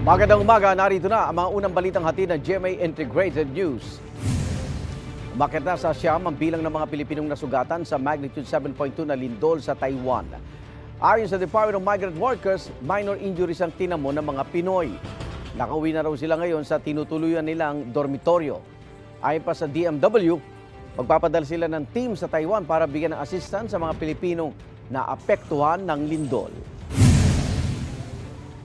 Magandang umaga, narito na ang mga unang balitang hatid ng GMA Integrated News. Umakyat na sa siyam ang bilang ng mga Pilipinong nasugatan sa magnitude 7.2 na lindol sa Taiwan. Ayon sa Department of Migrant Workers, minor injuries ang tinamo ng mga Pinoy. Nakauwi na raw sila ngayon sa tinutuluyan nilang dormitoryo. Ayon pa sa DMW, magpapadala sila ng team sa Taiwan para bigyan ng assistance sa mga Pilipinong naapektuhan ng lindol.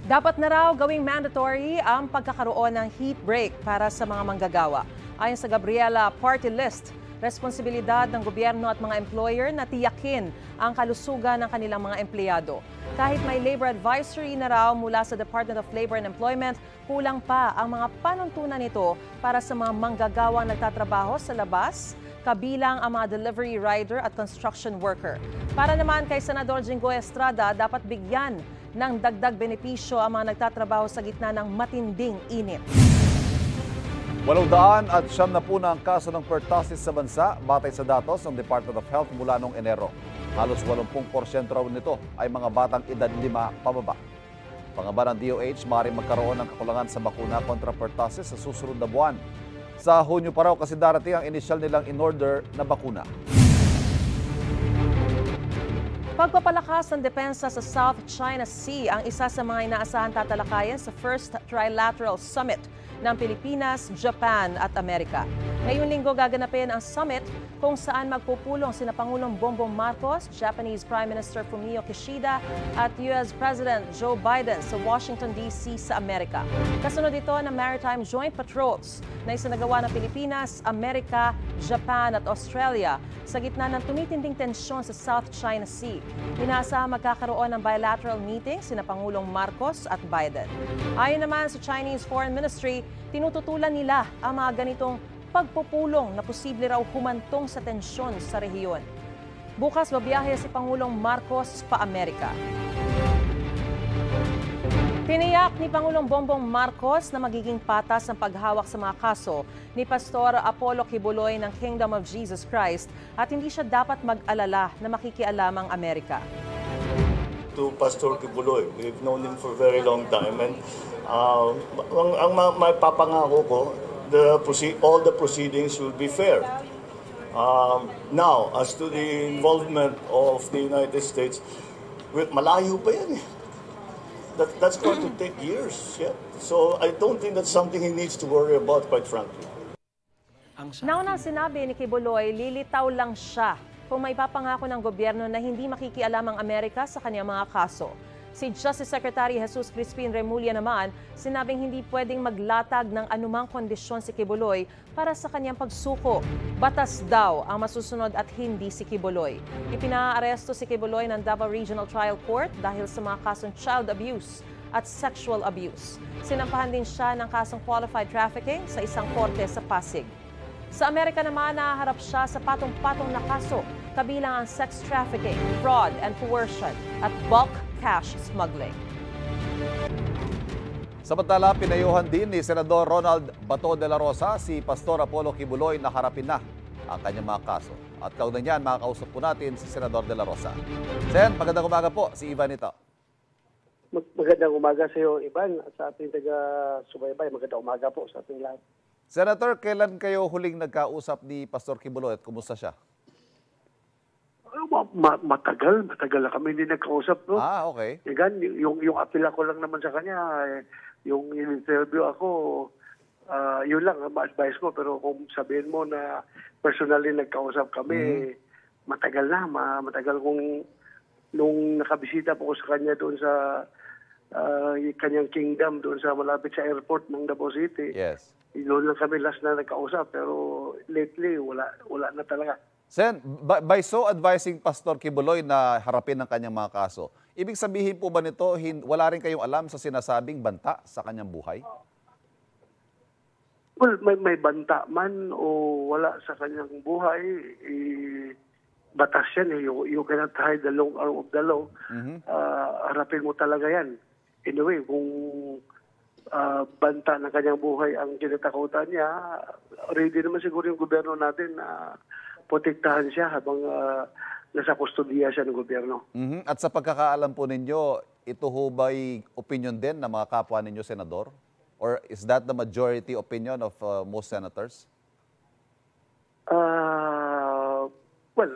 Dapat na raw gawing mandatory ang pagkakaroon ng heat break para sa mga manggagawa. Ayon sa Gabriela Party List, responsibilidad ng gobyerno at mga employer na tiyakin ang kalusugan ng kanilang mga empleyado. Kahit may labor advisory na raw mula sa Department of Labor and Employment, kulang pa ang mga panuntunan nito para sa mga manggagawang nagtatrabaho sa labas, kabilang ang mga delivery rider at construction worker. Para naman kay Senador Jinggoy Estrada, dapat bigyan ng dagdag benepisyo ang mga nagtatrabaho sa gitna ng matinding init. 890 na ang kaso ng pertussis sa bansa batay sa datos ng Department of Health mula noong Enero. Halos 80% raw nito ay mga batang edad 5 pababa. Pangamba ng DOH, maaaring magkaroon ng kakulangan sa bakuna kontra pertussis sa susunod na buwan. Sa Hunyo pa raw kasi darating ang initial nilang in-order na bakuna. Pagpapalakas ng depensa sa South China Sea ang isa sa mga inaasahan tatalakayan sa First Trilateral Summit ng Pilipinas, Japan at Amerika. Ngayong linggo gaganapin ang summit kung saan magpupulong sina Pangulong Bongbong Marcos, Japanese Prime Minister Fumio Kishida at US President Joe Biden sa Washington, D.C. sa Amerika. Kasunod ito ng Maritime Joint Patrols na isinagawa ng Pilipinas, Amerika, Japan at Australia sa gitna ng tumitinding tensyon sa South China Sea. Inaasahan magkakaroon ng bilateral meeting sina Pangulong Marcos at Biden. Ayon naman sa Chinese Foreign Ministry, tinututulan nila ang mga ganitong pagpupulong na posible raw humantong sa tensyon sa rehiyon. Bukas babiyahe si Pangulong Marcos pa Amerika. Tiniyak ni Pangulong Bongbong Marcos na magiging patas ang paghawak sa mga kaso ni Pastor Apollo Kibuloy ng Kingdom of Jesus Christ at hindi siya dapat mag-alala na makikialam ang Amerika. To Pastor Kibuloy, we've known him for a very long time and ang may papangako ko, all the proceedings will be fair. Now, as to the involvement of the United States, malayo pa yan eh. That's going to take years. Yeah. So I don't think that's something he needs to worry about, quite frankly. Naunang sinabi ni Kibuloy, lilitaw lang siya kung may papangako ng gobyerno na hindi makikialam ang Amerika sa kanyang mga kaso. Si Justice Secretary Jesus Crispin Remulla naman, sinabing hindi pwedeng maglatag ng anumang kondisyon si Kibuloy para sa kanyang pagsuko. Batas daw ang masusunod at hindi si Kibuloy. Ipinaaresto si Kibuloy ng Davao Regional Trial Court dahil sa mga kasong child abuse at sexual abuse. Sinampahan din siya ng kasong qualified trafficking sa isang korte sa Pasig. Sa Amerika naman, nahaharap siya sa patong-patong na kaso, kabilang ang sex trafficking, fraud and coercion at bulk cash smuggling. Samantala, pinayuhan din ni Senador Ronald Bato de la Rosa si Pastor Apollo Kibuloy na harapin na ang kanyang mga kaso. At kaugnay niyan, makakausap po natin si Senador de la Rosa. Sen, magandang umaga po. Si Ivan ito. Magandang umaga sa iyo, Ivan, at sa ating taga-subaybay. Magandang umaga po sa ating lahat. Senator, kailan kayo huling nagkausap ni Pastor Kibuloy at kumusta siya? Matagal na kami hindi nagkausap, no? Ah, okay. Yan, yung apila ko lang naman sa kanya, yung in-interview ako, yun lang, ma-advise ko. Pero kung sabihin mo na personally nagkausap kami, matagal kung nung nakabisita po ko sa kanya doon sa kanyang kingdom, doon sa malapit sa airport ng Davao City. Yes. Noon lang kami last na nagkausap, pero lately, wala na talaga. Sen, by so advising Pastor Kibuloy na harapin ang kanyang mga kaso, ibig sabihin po ba nito, wala rin kayong alam sa sinasabing banta sa kanyang buhay? Well, may banta man o wala sa kanyang buhay, batas yan eh. You cannot hide the long arm of the law. Harapin mo talaga yan. Anyway, kung banta ng kanyang buhay ang kinatakutan niya, ready naman siguro yung gobyerno natin na protektahan siya habang nasa kustodiya siya ng gobyerno. At sa pagkakaalam po ninyo, ito ho ba'y opinion din ng mga kapwa ninyo, Senador? Or is that the majority opinion of most senators? Well,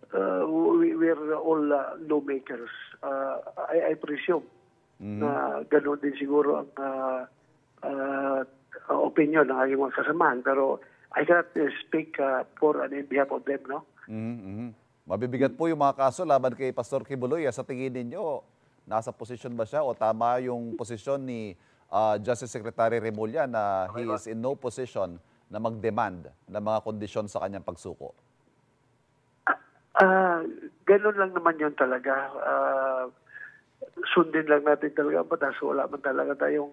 we're all lawmakers. I presume na gano'n din siguro ang opinion ng aking mga kasamahan. Pero I cannot speak for and in behalf of them, no? Mabibigat po yung mga kaso laban kay Pastor Quiboloy. Sa tingin ninyo, nasa posisyon ba siya o tama yung posisyon ni Justice Secretary Remulla na he is in no position na mag-demand ng mga kondisyon sa kanyang pagsuko? Ganun lang naman yun talaga. Sundin lang natin talaga ang batas. Wala man talaga tayong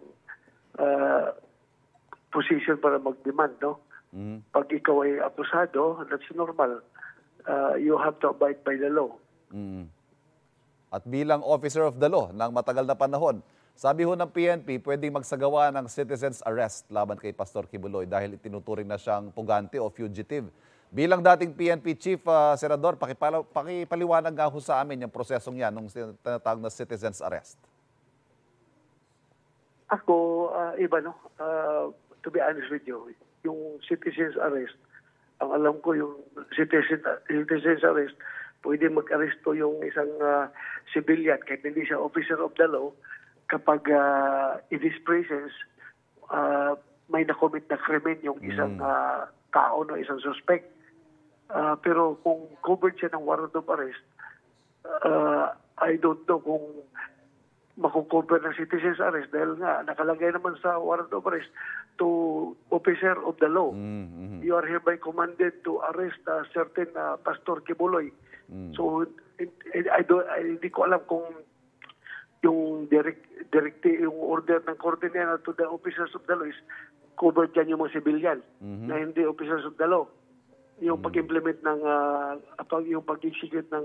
position para mag-demand, no? Pag ikaw ay akusado, that's normal. You have to abide by the law. At bilang officer of the law ng matagal na panahon, sabi ho ng PNP, pwedeng magsagawa ng citizen's arrest laban kay Pastor Quiboloy dahil itinuturing na siyang pugante o fugitive. Bilang dating PNP Chief, Senador, pakipaliwanag nga ho sa amin yung prosesong yan ng tinatawag na citizen's arrest. Ako, iba, no? To be honest with you, yung citizen's arrest, ang alam ko yung citizen's arrest, pwede mag-aresto yung isang civilian kahit hindi siya officer of the law kapag in his presence may nakomit na krimen yung isang tao, no, isang suspect. Pero kung covered siya ng warrant of arrest, I don't know kung makukover ng citizen's arrest dahil nga nakalagay naman sa warrant of arrest to officer of the law. You are hereby commanded to arrest a certain Pastor Quiboloy. So hindi ko alam kung yung yung order ng korte niya to the officers of the law is covered dyan yung mga civilian na hindi officers of the law. Yung pag-implement ng yung pag-execute ng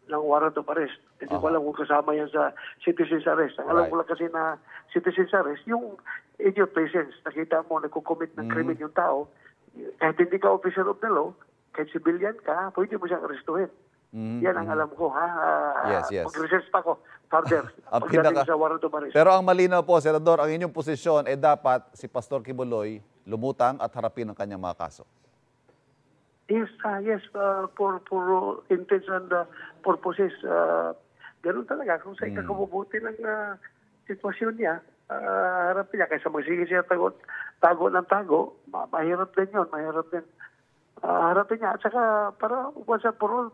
warrant of arrest. Hindi ko alam kung kasama yan sa citizen's arrest. Ang alam ko lang kasi na citizen's arrest, yung in your presence, nakita mo, nagkukommit ng krimen yung tao, kahit hindi ka officer of the law, kahit civilian ka, pwede mo siyang arrestuhin. Yan ang alam ko, ha? Yes. Mag-research pa ko further pagdating sa warrant of arrest. Pero ang malinaw po, Senador, ang inyong posisyon ay dapat si Pastor Quiboloy lumutang at harapin ang kanyang mga kaso. Yes, for intents and purposes. Ganun talaga. Kung sa ikakabubuti ng sitwasyon niya, harapin niya. Kaysa magsige siya tago ng tago, mahirap din yun. Mahirap din. Harapin niya. At saka, para once and for all,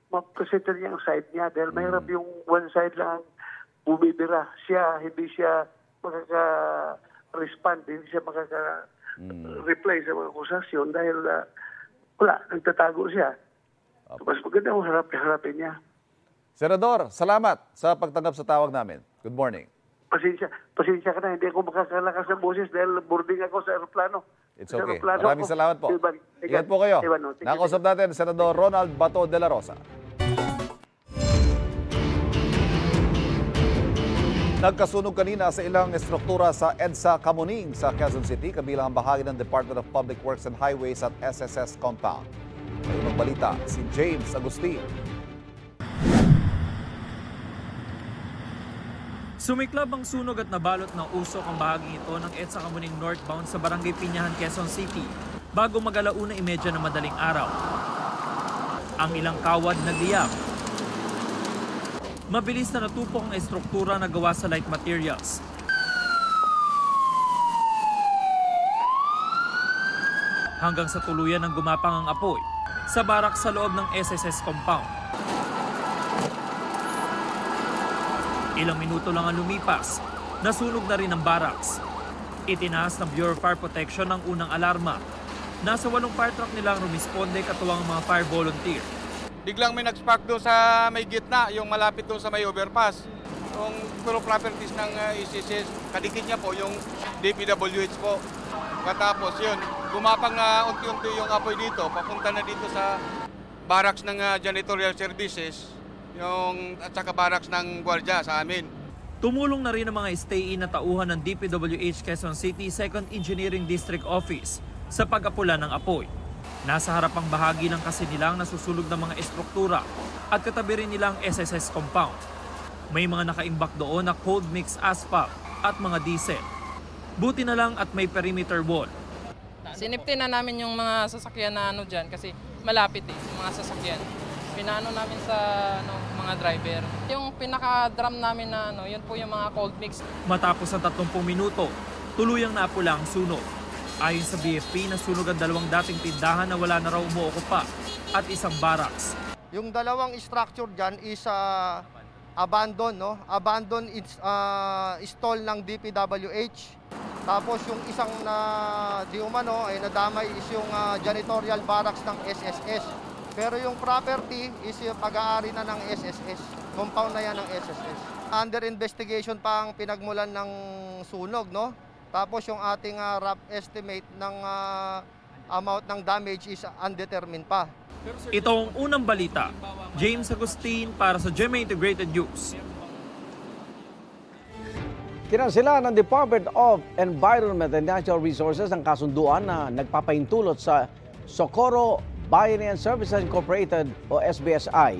ma-present niya ang side niya. Dahil mahirap yung one side lang bumibira. Hindi siya makaka-respond. Hindi siya makaka-reply sa mga akusasyon dahil wala, nagtatago siya. Mas maganda kung harapin niya. Senador, salamat sa pagtanggap sa tawag namin. Good morning. Pasensya ka na, hindi ako makakalakas ng boses dahil boarding ako sa aeroplano. It's okay. Maraming salamat po. Ingat po kayo. Nakausap natin, Senador Ronald Bato de la Rosa. Nagkasunog kanina sa ilang estruktura sa EDSA Kamuning sa Quezon City, kabilang ang bahagi ng Department of Public Works and Highways at SSS compound. May unang balita, si James Agustin. Sumiklab ang sunog at nabalot ng usok ang bahaging ito ng EDSA Kamuning northbound sa Barangay Piñahan, Quezon City, bago mag-alauna 1:30 na madaling araw. Ang ilang kawad nagliyab. Mabilis na natupok ang estruktura na gawa sa light materials. Hanggang sa tuluyan ng gumapang ang apoy sa barak sa loob ng SSS compound. Ilang minuto lang ang lumipas, nasunog na rin ang barracks. Itinaas ng Bureau of Fire Protection ang unang alarma. Nasa 8 fire truck nilang rumisponde katuwang ang mga fire volunteer. Biglang may nag-spark doon sa may gitna, yung malapit doon sa may overpass. Yung properties ng ECCS, kadikit niya po yung DPWH po. Katapos yun, gumapang na unti-unti yung apoy dito, papunta na dito sa barracks ng janitorial services, at saka barracks ng gwardiya sa amin. Tumulong na rin ang mga stay-in na tauhan ng DPWH Quezon City 2nd Engineering District Office sa pag-apula ng apoy. Nasa harapang bahagi lang kasi nilang nasusulog ng mga estruktura at katabi rin nilang SSS compound. May mga nakaimbak doon na cold mix asphalt at mga diesel. Buti na lang at may perimeter wall. Sinipti na namin yung mga sasakyan na dyan kasi malapit yung mga sasakyan. Pinaano namin sa mga driver. Yung pinaka-drum namin na yun po yung mga cold mix. Matapos ang 30 minuto, tuluyang napula ang sunog. Ayon sa BFP, nasunog ang 2 dating tindahan na wala na raw umuokupa at isang barracks. Yung 2 structure dyan is abandon, abandon stall ng DPWH. Tapos yung isang na di umano ay nadamay is yung janitorial barracks ng SSS. Pero yung property is yung pag-aari na ng SSS. Compound na yan ng SSS. Under investigation pa ang pinagmulan ng sunog, Tapos yung ating rough estimate ng amount ng damage is undetermined pa. Ito ang unang balita. James Agustin para sa GMA Integrated News. Kinansila ng Department of Environment and Natural Resources ang kasunduan na nagpapahintulot sa Socorro Bayanihan Services Incorporated o SBSI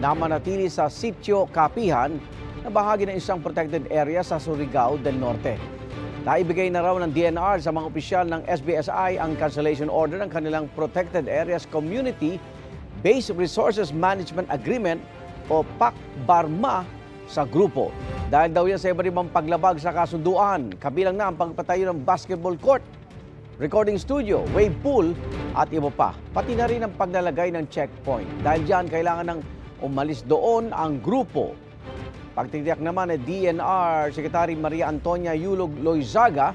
na manatili sa Sitio Kapihan na bahagi ng isang protected area sa Surigao del Norte. Naibigay na raw ng DNR sa mga opisyal ng SBSI ang cancellation order ng kanilang Protected Areas Community Based Resources Management Agreement o PAC-BARMA sa grupo. Dahil daw yan sa iba't ibang paglabag sa kasunduan, kabilang na ang pagpatayo ng basketball court, recording studio, wave pool at iba pa. Pati na rin ang paglalagay ng checkpoint. Dahil dyan, kailangan ng umalis doon ang grupo. Pagtitiyak naman ni DNR Secretary Maria Antonia Yulog Loizaga,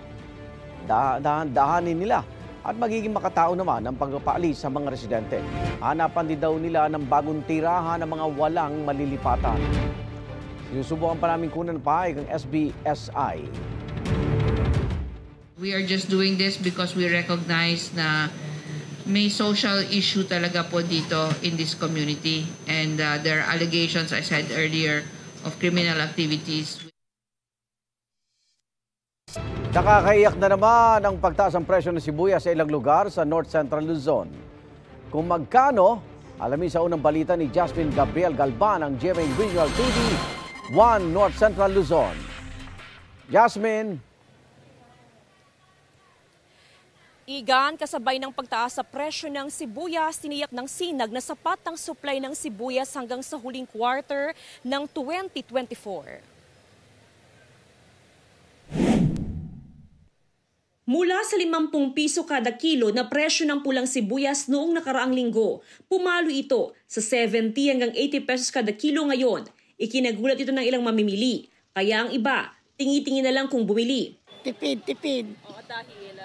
dahanin nila at magiging makatao naman ang pagpapaalis sa mga residente. Hanapan din daw nila ng bagong tirahan ng mga walang malilipatan. Sinusubukan pa namin kunan paayag ang SBSI. We are just doing this because we recognize na may social issue talaga po dito in this community. And there are allegations, I said earlier, of criminal activities. Nakakaiyak na naman ang pagtaas ng presyo ng sibuyas sa ilang lugar sa North Central Luzon. Kung magkano, alamin sa unang balita ni Jasmine Gabriel Galban ng GMA Regional TV 1 North Central Luzon. Jasmine. Igan, kasabay ng pagtaas sa presyo ng sibuyas, tiniyak ng SINAG na sapat ang supply ng sibuyas hanggang sa huling quarter ng 2024. Mula sa 50 piso kada kilo na presyo ng pulang sibuyas noong nakaraang linggo, pumalo ito sa 70 hanggang 80 pesos kada kilo ngayon. Ikinagulat ito ng ilang mamimili, kaya ang iba, tingi-tingi na lang kung bumili. Tipid. Oo, dahil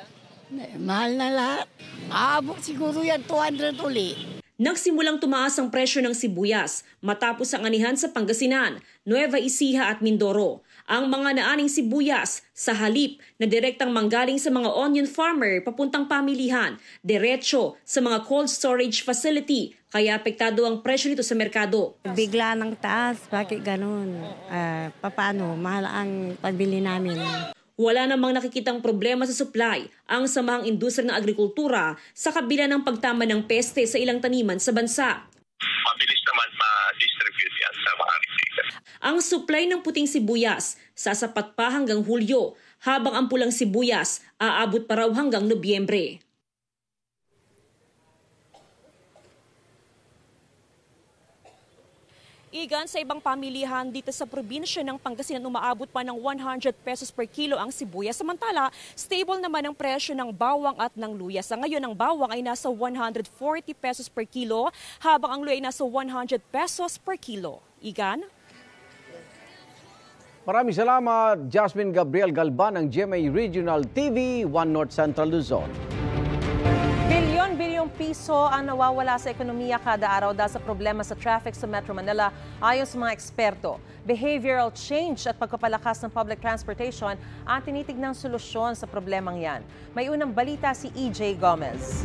mahal na lahat. Aabot siguro yan 200 uli. Nagsimulang tumaas ang presyo ng sibuyas matapos ang anihan sa Pangasinan, Nueva Ecija at Mindoro. Ang mga naaning sibuyas sa halip na direktang manggaling sa mga onion farmer papuntang pamilihan, diretso sa mga cold storage facility, kaya apektado ang presyo nito sa merkado. Bigla ng taas, bakit ganun? Paano? Mahal ang pagbili namin. Wala namang nakikitang problema sa supply ang samahang industriya ng agrikultura sa kabila ng pagtama ng peste sa ilang taniman sa bansa. Mabilis naman ma-distribute yan sa mga retailers. Ang supply ng puting sibuyas sasapat pa hanggang Hulyo, habang ang pulang sibuyas aabot pa raw hanggang Nobyembre. Igan, sa ibang pamilihan dito sa probinsya ng Pangasinan, umaabot pa ng 100 pesos per kilo ang sibuyas. Samantala, stable naman ang presyo ng bawang at ng luya. Sa ngayon, ang bawang ay nasa 140 pesos per kilo, habang ang luya ay nasa 100 pesos per kilo. Igan? Maraming salamat, Jasmine Gabriel Galban ng GMA Regional TV 1 North Central Luzon. Bilyon-bilyong piso ang nawawala sa ekonomiya kada araw dahil sa problema sa traffic sa Metro Manila ayon sa mga eksperto. Behavioral change at pagpapalakas ng public transportation ang tinitignang solusyon sa problemang yan. May unang balita si EJ Gomez.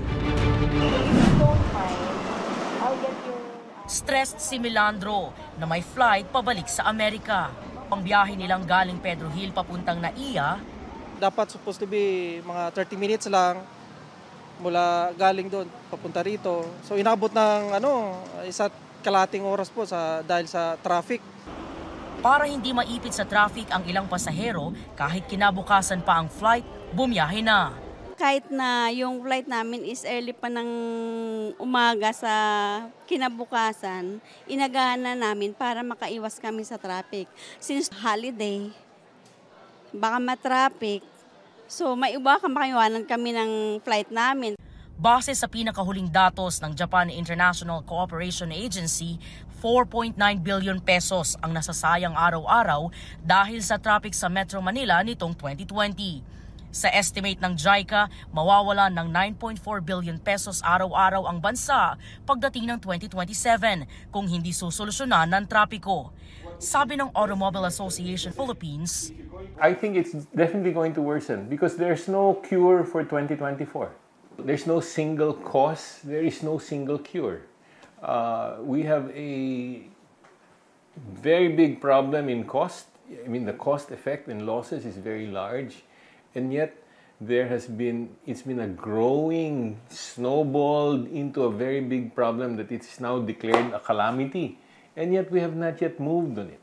Stressed si Milandro na may flight pabalik sa Amerika. Pangbiyahe nilang galing Pedro Hill papuntang NAIA. Dapat supposed to be mga 30 minutes lang. mula galing doon papunta rito. So inabot ng 1.5 oras po dahil sa traffic. Para hindi maipit sa traffic ang ilang pasahero, kahit kinabukasan pa ang flight, bumiyahe na. Kahit na yung flight namin is early pa ng umaga sa kinabukasan, inagahan na namin para makaiwas kami sa traffic. Since holiday, baka ma-traffic, so may baka makaiwanan kami ng flight namin. Base sa pinakahuling datos ng Japan International Cooperation Agency, 4.9 billion pesos ang nasasayang araw-araw dahil sa traffic sa Metro Manila nitong 2020. Sa estimate ng JICA, mawawalan ng 9.4 billion pesos araw-araw ang bansa pagdating ng 2027 kung hindi susolusyonan ng trapiko. Sabi ng Automobile Association Philippines, I think it's definitely going to worsen because there's no cure for 2024. There's no single cause, there is no single cure. We have a very big problem in cost. I mean, the cost effect and losses is very large. And yet, it's been a growing, snowballed into a very big problem that it's now declared a calamity. And yet, we have not yet moved on it.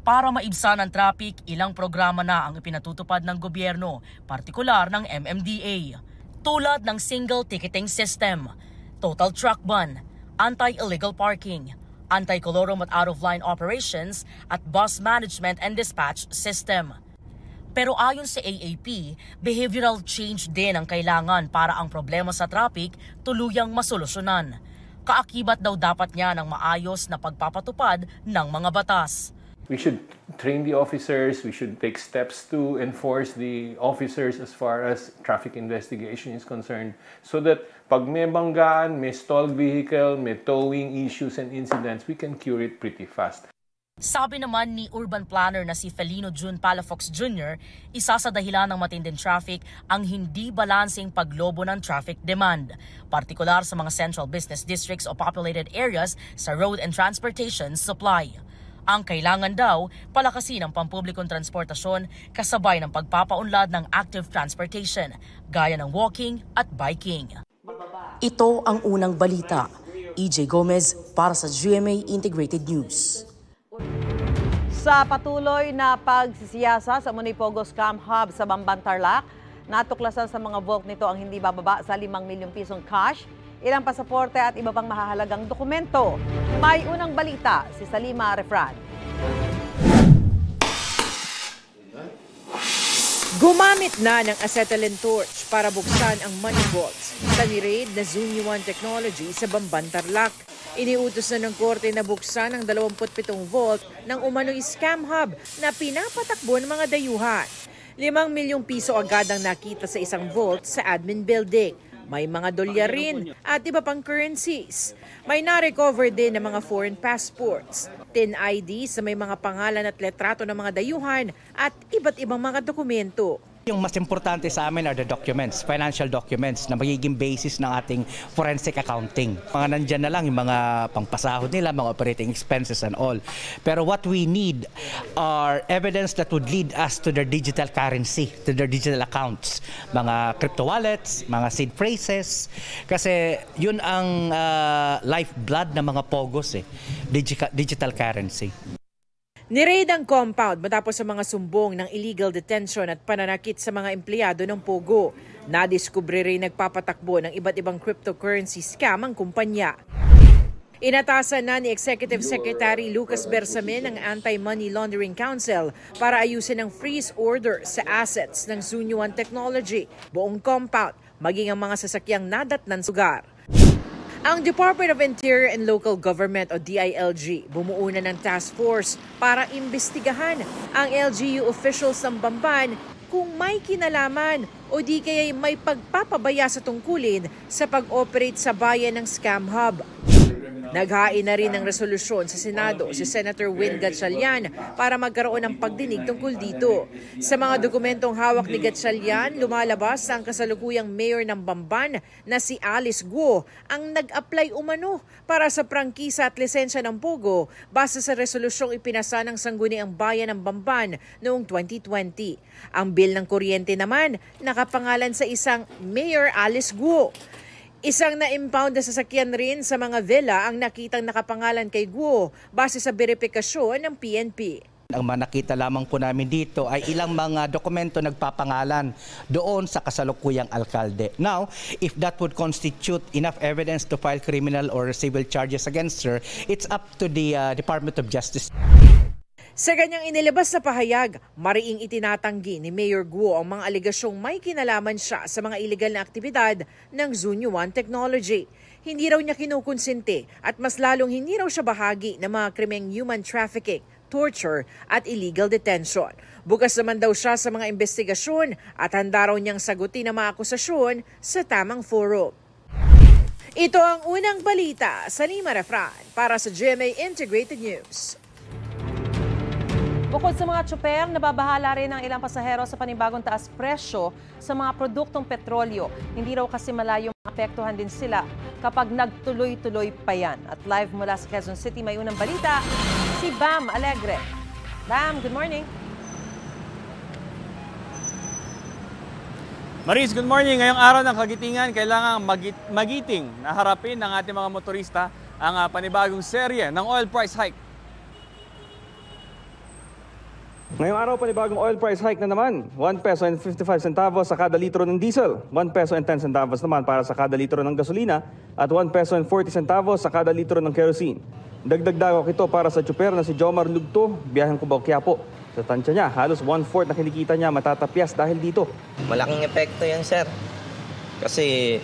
Para maibsan ang traffic, ilang programa na ang ipinatutupad ng gobyerno, partikular ng MMDA. Tulad ng single ticketing system, total truck ban, anti-illegal parking, anti-colorum at out-of-line operations, at bus management and dispatch system. Pero ayon sa AAP, behavioral change din ang kailangan para ang problema sa traffic tuluyang masolusyonan. Kaakibat daw dapat niya ng maayos na pagpapatupad ng mga batas. We should train the officers, we should take steps to enforce the officers as far as traffic investigation is concerned so that pag may banggaan, may stalled vehicle, may towing issues and incidents, we can cure it pretty fast. Sabi naman ni urban planner na si Felino June Palafox Jr., isa sa dahilan ng matinding traffic ang hindi balansing paglobo ng traffic demand, partikular sa mga central business districts o populated areas sa road and transportation supply. Ang kailangan daw, palakasin ang pampublikong transportasyon kasabay ng pagpapaunlad ng active transportation, gaya ng walking at biking. Ito ang unang balita. EJ Gomez para sa GMA Integrated News. Sa patuloy na pagsisiyasa sa Monipogo Scam Hub sa Bamban, Tarlac, natuklasan sa mga vault nito ang hindi bababa sa 5 milyong pisong cash, ilang pasaporte at iba pang mahahalagang dokumento. May unang balita si Salima Refran. Gumamit na ng acetylene torch para buksan ang money vaults sa ni-raid na Zunyuan Technology sa Bamban, Tarlac. Iniutos na ng korte na buksan ang 27 vault ng umano'y scam hub na pinapatakbo ng mga dayuhan. 5 milyong piso agad ang nakita sa isang vault sa admin building. May mga dolyar rin at iba pang currencies. May na-recover din ng mga foreign passports, 10 IDs na may mga pangalan at letrato ng mga dayuhan at iba't ibang mga dokumento. Yung mas importante sa amin are the documents, financial documents na magiging basis ng ating forensic accounting. Mga nandyan na lang yung mga pangpasahod nila, mga operating expenses and all. Pero what we need are evidence that would lead us to their digital currency, to their digital accounts. Mga crypto wallets, mga seed phrases. Kasi yun ang lifeblood ng mga POGOs, digital currency. Ni-raid ang compound matapos sa mga sumbong ng illegal detention at pananakit sa mga empleyado ng Pogo. Nadiskubre rin nagpapatakbo ng iba't ibang cryptocurrency scam ang kumpanya. Inatasan na ni Executive Secretary Lucas Bersamin ng Anti-Money Laundering Council para ayusin ang freeze order sa assets ng Zunyuan Technology, buong compound, maging ang mga sasakyang nadatnan sa lugar. Ang Department of Interior and Local Government o DILG bumuo na ng task force para imbestigahan ang LGU officials ng Bamban kung may kinalaman o di kaya may pagpapabaya sa tungkulin sa pag-operate sa bayan ng Scam Hub. Naghain na rin ng resolusyon sa Senado si Senator Win Gatchalian para magkaroon ng pagdinig tungkol dito. Sa mga dokumentong hawak ni Gatchalian, lumalabas ang kasalukuyang mayor ng Bamban na si Alice Guo ang nag-apply umano para sa prangkisa at lisensya ng Pogo base sa resolusyong ipinasa ng Sangguniang Bayan ng Bamban noong 2020. Ang bill ng kuryente naman nakapangalan sa isang Mayor Alice Guo. Isang na-impound na sasakyan rin sa mga villa ang nakitang nakapangalan kay Guo base sa beripikasyon ng PNP. Ang manakita lamang po namin dito ay ilang mga dokumento nagpapangalan doon sa kasalukuyang alkalde. Now, if that would constitute enough evidence to file criminal or civil charges against her, it's up to the Department of Justice. Sa kanyang inilabas na pahayag, mariing itinatanggi ni Mayor Guo ang mga aligasyong may kinalaman siya sa mga iligal na aktibidad ng Zunyo One Technology. Hindi raw niya kinukonsente at mas lalong hindi raw siya bahagi ng mga krimeng human trafficking, torture at illegal detention. Bukas naman daw siya sa mga investigasyon at handa raw niyang sagutin ang mga akusasyon sa tamang forum. Ito ang unang balita sa Lima Refran para sa GMA Integrated News. Bukod sa mga tsuper, nababahala rin ang ilang pasahero sa panibagong taas presyo sa mga produktong petrolyo. Hindi raw kasi malayong maapektuhan din sila kapag nagtuloy-tuloy pa yan. At live mula sa Quezon City, may unang balita, si Bam Alegre. Bam, good morning. Maris, good morning. Ngayong araw ng kagitingan, kailangan magiting na harapin ng ating mga motorista ang panibagong serye ng oil price hike. Ngayong araw, panibagong oil price hike na naman. 1 peso and 55 centavos sa kada litro ng diesel. 1 peso and 10 centavos naman para sa kada litro ng gasolina at 1 peso and 40 centavos sa kada litro ng kerosene. Dagdag dagok ito para sa tsuper na si Jomar Lugto, biyaheng Cubao-Quiapo. Sa tansya niya, halos 1/4 na kinikita niya matatapyas dahil dito. Malaking epekto yan, sir. Kasi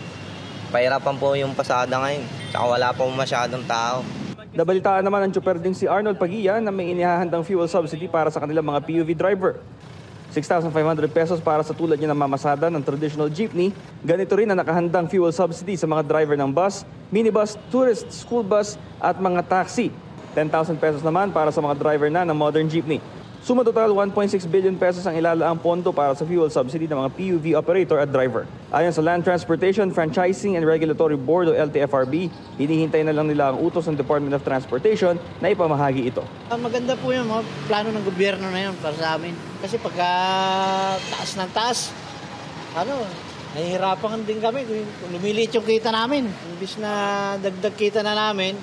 pahirapan po yung pasada ngayon. Tsaka wala po masyadong tao. Nabalitaan naman ang tsuper ding si Arnold Pagia na may inihahandang fuel subsidy para sa kanilang mga PUV driver. 6,500 pesos para sa tulad niya na mamasada ng traditional jeepney. Ganito rin ang nakahandang fuel subsidy sa mga driver ng bus, minibus, tourist, school bus at mga taxi. 10,000 pesos naman para sa mga driver na ng modern jeepney. Suma total 1.6 billion pesos ang ilalaang pondo para sa fuel subsidy ng mga PUV operator at driver. Ayon sa Land Transportation, Franchising and Regulatory Board o LTFRB, hinihintay na lang nila ang utos ng Department of Transportation na ipamahagi ito. Maganda po yung mga plano ng gobyerno na yun para sa amin. Kasi pagka taas ng taas, nahihirapan din kami. Lumiliit yung kita namin. Imbis na dagdag kita na namin,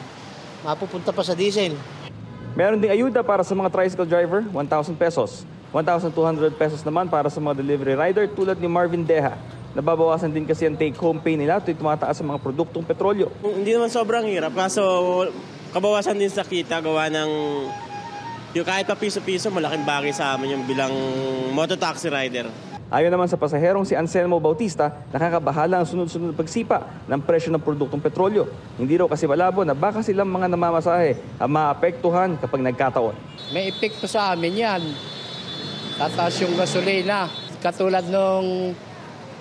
mapupunta pa sa diesel. Meron ding ayuda para sa mga tricycle driver, 1,000 pesos. 1,200 pesos naman para sa mga delivery rider tulad ni Marvin Deha. Nababawasan din kasi ang take-home pay nila tuwing tumataas sa mga produktong petrolyo. Hindi naman sobrang hirap, kaso kabawasan din sa kita gawa ng yung kahit pa piso-piso, malaking bagay sa amin yung bilang mototaxi rider. Ayon naman sa pasaherong si Anselmo Bautista, nakakabahala ang sunod-sunod na pagsipa ng presyo ng produktong petrolyo. Hindi raw kasi malabo na baka silang mga namamasahe ang maapektuhan kapag nagkataon. May epekto sa amin yan. Tataas yung gasolina. Katulad nung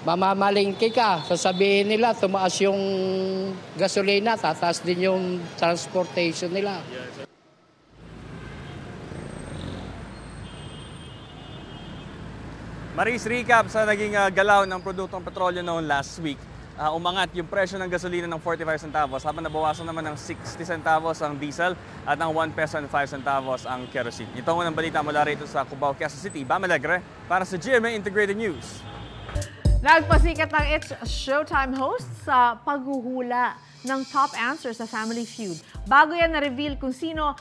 mamamalingki ka, sasabihin nila tumaas yung gasolina, tataas din yung transportation nila. Maris, recap sa naging galaw ng produktong petrolyo noon last week. Umangat yung presyo ng gasolina ng 45 centavos habang nabawasan naman ng 60 centavos ang diesel at ng 1 peso and 5 centavos ang kerosene. Ito ang unang balita mula rito sa Cubao, Quezon City. Bam Alegre para sa GMA Integrated News. Nagpasikat ng It's Showtime host sa paghuhula ng top answer sa Family Feud. Bago yan na-reveal kung sino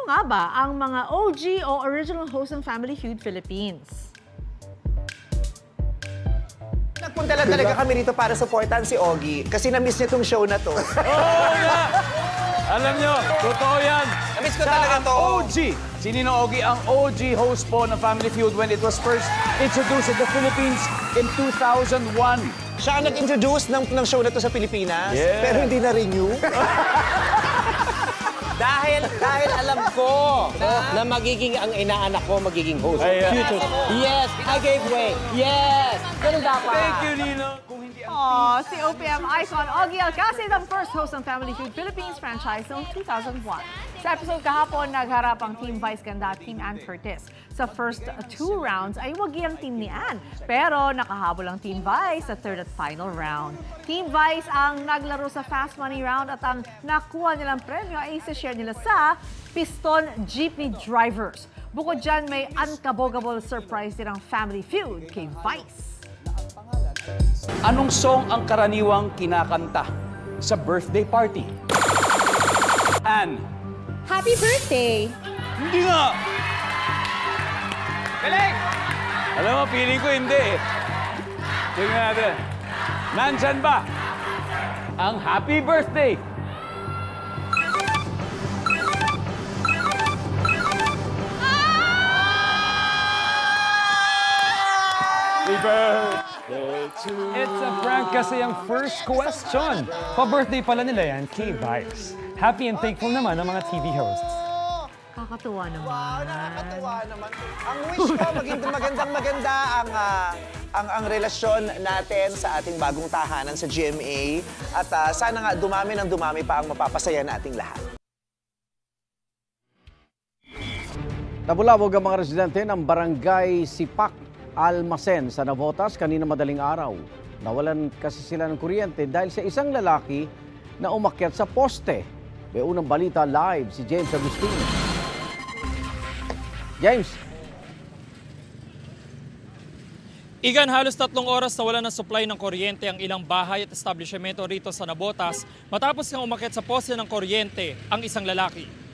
nga ba ang mga OG o original host ng Family Feud Philippines. Nagpunta lang talaga kami rito para supportan si Ogie kasi na-miss niya itong show na to. Alam nyo, totoo yan. Na-miss ko talaga to. OG! Si Ninong Ogie ang OG host po ng Family Feud when it was first introduced in the Philippines in 2001. Siya ang nag-introduce ng show na to sa Pilipinas, pero hindi na-renew. Dahil alam ko na magiging ang inaanak ko magiging host. Future. Yes, I gave way. Yes. Ganun dapat. Thank you, Nino. Si OPM icon Ogie Alcacid ang first host ng Family Feud Philippines franchise noong 2001. Sa episode kahapon, nagharap ang Team Vice Ganda at Team Ann Curtis. Sa first 2 rounds ay wagi ang team ni Ann, pero nakahabol ang Team Vice sa third at final round. Team Vice ang naglaro sa Fast Money round at ang nakuha nilang premyo ay isa-share nila sa Piston Jeepney Drivers. Bukod dyan, may unkabogable surprise din ang Family Feud kay Vice. Anong song ang karaniwang kinakanta sa birthday party? Ann. Happy birthday! Hindi nga! Galing! Alam mo, feeling ko hindi eh. Tingnan natin. Nandyan ba ang happy birthday? Happy birthday! It's a prank kasi ang first question. Pa-birthday pala nila yan kay Vice. Happy and thankful naman ang mga TV hosts. Kakatuwa naman. Wow, nakakatuwa naman. Ang wish ko, maging magandang-maganda ang relasyon natin sa ating bagong tahanan sa GMA. At sana nga dumami ng dumami pa ang mapapasaya nating lahat. Nabulabog ang mga residente ng barangay Sipak, Almacen sa Navotas kanina madaling araw. Nawalan kasi sila ng kuryente dahil sa isang lalaki na umakyat sa poste. May unang balita live si James Agustin. James. Igan, halos 3 oras na wala ng supply ng kuryente ang ilang bahay at establishmento rito sa Navotas matapos nga umakyat sa poste ng kuryente ang isang lalaki.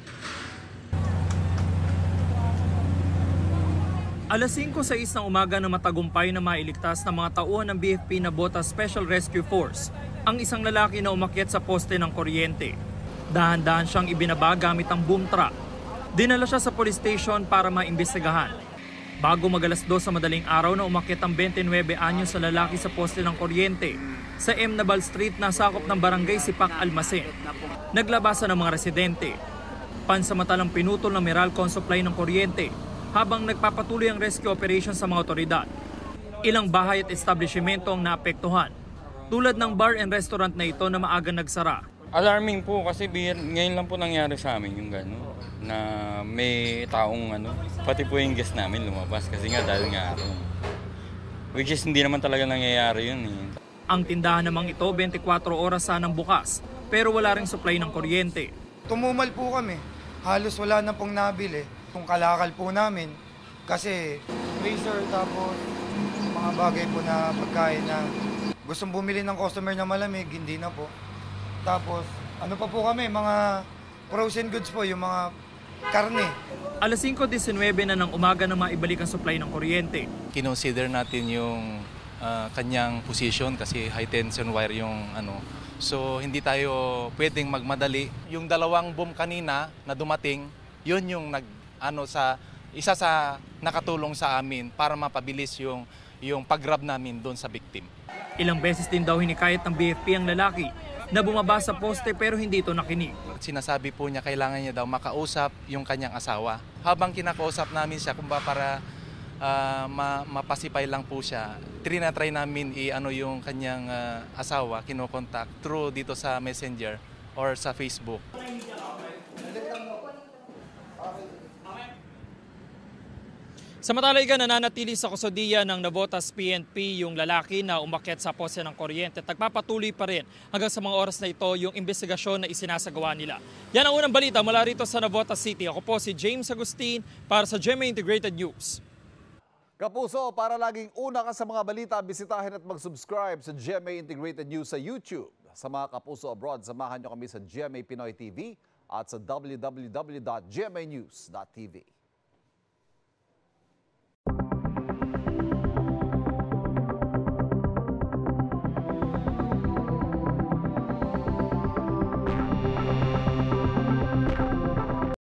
Alas 5:06 ng umaga na matagumpay na mailigtas ng mga tauhan ng BFP Navotas Special Rescue Force ang isang lalaki na umakyat sa poste ng kuryente. Dahan-dahan siyang ibinaba gamit ang boom truck. Dinala siya sa police station para maimbestigahan. Bago mag-alas 2 sa madaling araw na umakyat ang 29 anyos sa lalaki sa poste ng kuryente sa M. Nabal Street na sakop ng barangay Sipak, Almacen. Naglabasan ng mga residente. Pansamantalang pinutol ng Meralcon supply ng kuryente habang nagpapatuloy ang rescue operation sa mga otoridad. Ilang bahay at establishmento ang naapektuhan, tulad ng bar and restaurant na ito na maagang nagsara. Alarming po kasi ngayon lang po nangyari sa amin yung gano'n, na may taong pati po yung guest namin lumabas kasi nga dahil nga araw. Which is hindi naman talaga nangyayari yun eh. Ang tindahan namang ito 24 oras sanang bukas pero wala ring supply ng kuryente. Tumumal po kami, halos wala na pong nabili. Kung kalakal po namin kasi freezer tapos mga bagay po na pagkain na gustong bumili ng customer na malamig, hindi na po. Tapos ano pa po kami, mga frozen goods po, yung mga karne. Alas 5:19 na ng umaga na maibalik ang supply ng kuryente. Kinonsider natin yung kanyang position kasi high tension wire yung So hindi tayo pwedeng magmadali. Yung 2 boom kanina na dumating, yun yung isa sa nakatulong sa amin para mapabilis yung pag-grab namin doon sa victim. Ilang beses din daw hinikayat ng BFP ang lalaki na bumaba sa poste pero hindi ito nakinig. Sinasabi po niya kailangan niya daw makausap yung kanyang asawa. Habang kinakausap namin siya para mapasipay lang po siya, trinatry namin yung kanyang asawa, kinokontak through dito sa Messenger or sa Facebook. Samantala, nananatili sa kusodiya ng Navotas PNP yung lalaki na umakyat sa poste ng kuryente. Nagpapatuloy pa rin hanggang sa mga oras na ito yung investigasyon na isinasagawa nila. Yan ang unang balita mula rito sa Navotas City. Ako po si James Agustin para sa GMA Integrated News. Kapuso, para laging una ka sa mga balita, bisitahin at mag-subscribe sa GMA Integrated News sa YouTube. Sa mga kapuso abroad, samahan nyo kami sa GMA Pinoy TV at sa www.gmanews.tv.